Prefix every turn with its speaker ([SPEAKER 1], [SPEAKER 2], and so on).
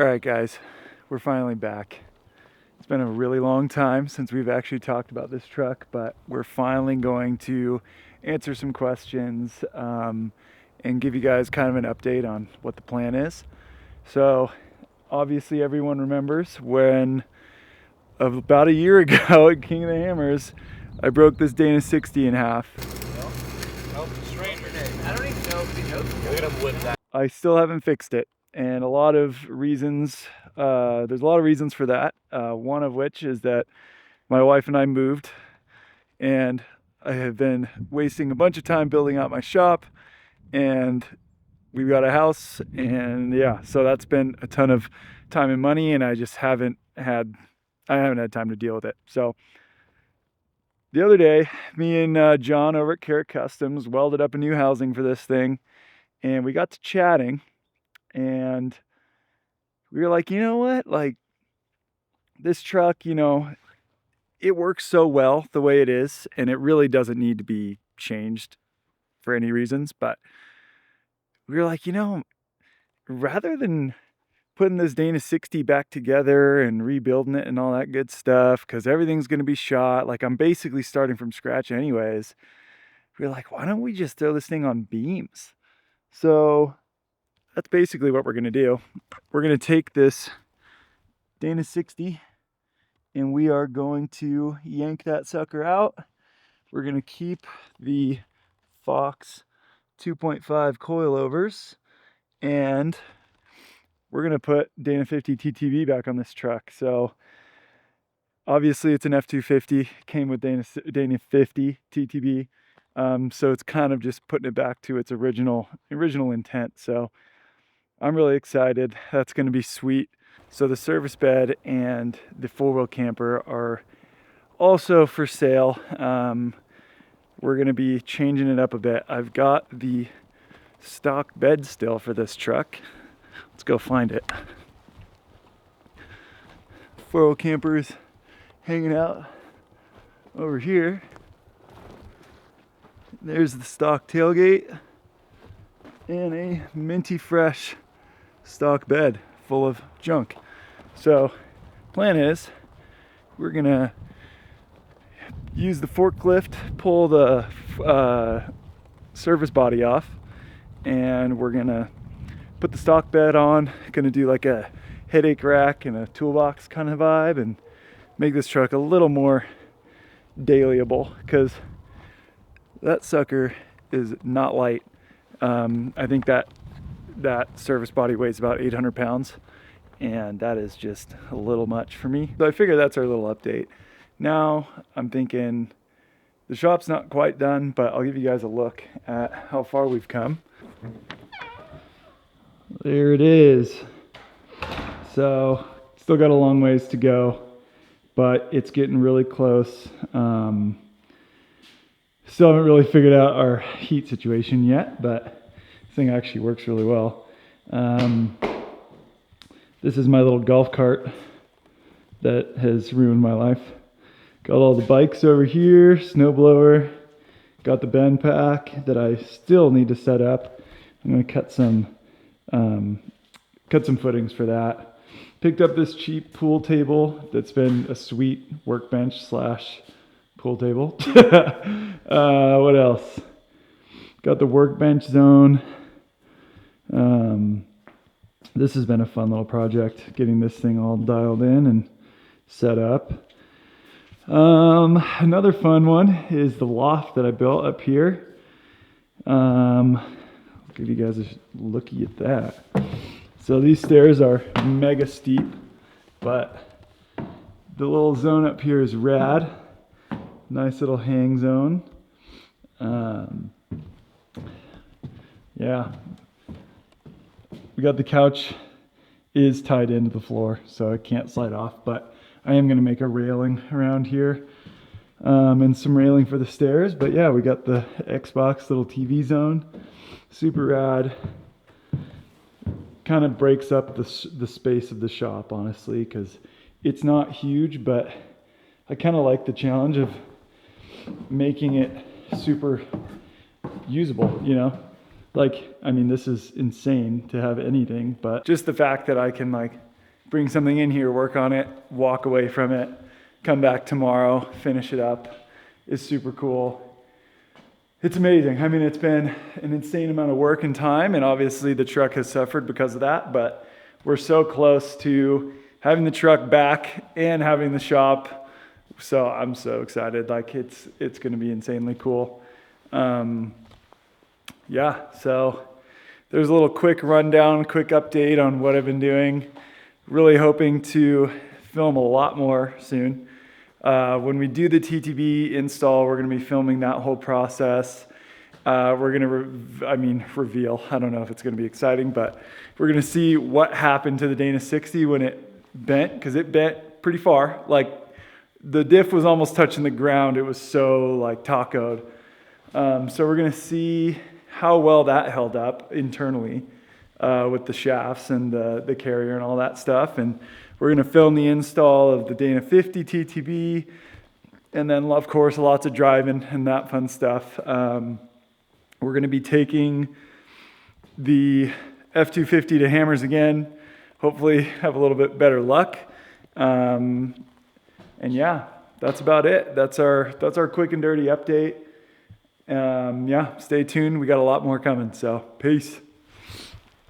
[SPEAKER 1] All right, guys, we're finally back. It's been a really long time since we've actually talked about this truck, but we're finally going to answer some questions and give you guys kind of an update on what the plan is. So, obviously, everyone remembers when about a year ago at King of the Hammers, I broke this Dana 60 in half.
[SPEAKER 2] I don't even know if he knows. Look at him whip that.
[SPEAKER 1] I still haven't fixed it, and a lot of reasons. There's a lot of reasons for that. One of which is that my wife and I moved, and I have been wasting a bunch of time building out my shop, and we've got a house, and yeah, so that's been a ton of time and money, and I just haven't had time to deal with it. So the other day, me and John over at Carrot Customs welded up a new housing for this thing, and we got to chatting, and we were like, you know what, like, this truck, it works so well the way it is, and it really doesn't need to be changed for any reasons. But we were like, rather than putting this Dana 60 back together and rebuilding it and all that good stuff, because everything's going to be shot, like I'm basically starting from scratch anyways, we were like, why don't we just throw this thing on beams? So that's basically what we're going to do. We're going to take this Dana 60 and we are going to yank that sucker out. We're going to keep the Fox 2.5 coilovers, and we're going to put Dana 50 TTV back on this truck. So obviously it's an F250, came with Dana 50 TTV. So it's kind of just putting it back to its original intent. So I'm really excited. That's going to be sweet. So the service bed and the four-wheel camper are also for sale. We're going to be changing it up a bit. I've got the stock bed still for this truck. Let's go find it. Four-wheel camper is hanging out over here. There's the stock tailgate and a minty fresh stock bed full of junk. So plan is we're gonna use the forklift, pull the service body off, and we're gonna put the stock bed on. Gonna do like a headache rack and a toolbox kind of vibe and make this truck a little more dailyable, because that sucker is not light. I think that service body weighs about 800 pounds, and that is just a little much for me. So I figure that's our little update. Now I'm thinking the shop's not quite done, but I'll give you guys a look at how far we've come. There it is. So still got a long ways to go, but it's getting really close. Still haven't really figured out our heat situation yet, but this thing actually works really well. This is my little golf cart that has ruined my life. Got all the bikes over here, snowblower, got the bend pack that I still need to set up. I'm gonna cut some footings for that. Picked up this cheap pool table that's been a sweet workbench slash pool table. What else? Got the workbench zone. This has been a fun little project, getting this thing all dialed in and set up. Another fun one is the loft that I built up here. I'll give you guys a looky at that. So these stairs are mega steep, but the little zone up here is rad. Nice little hang zone. Yeah. We got the couch is tied into the floor, so it can't slide off, but I am going to make a railing around here and some railing for the stairs. But yeah, we got the Xbox little TV zone. Super rad. Kind of breaks up the space of the shop, honestly, because it's not huge, but I kind of like the challenge of making it super usable, Like, I mean, this is insane to have anything, but just the fact that I can like bring something in here, work on it, walk away from it, come back tomorrow, finish it up. It's super cool. It's amazing. I mean, it's been an insane amount of work and time, and obviously the truck has suffered because of that, but we're so close to having the truck back and having the shop. So I'm so excited. Like it's going to be insanely cool. Yeah, so there's a little quick rundown, quick update on what I've been doing. Really hoping to film a lot more soon. When we do the TTB install, we're going to be filming that whole process. We're going to, reveal. I don't know if it's going to be exciting, but we're going to see what happened to the Dana 60 when it bent, because it bent pretty far. Like the diff was almost touching the ground. It was so like tacoed. So we're going to see how well that held up internally with the shafts and the carrier and all that stuff. And we're going to film the install of the Dana 50 TTB, and then of course lots of driving and that fun stuff. We're going to be taking the F250 to Hammers again, hopefully have a little bit better luck. And yeah, that's about it. That's our quick and dirty update. Yeah, stay tuned. We got a lot more coming, so peace.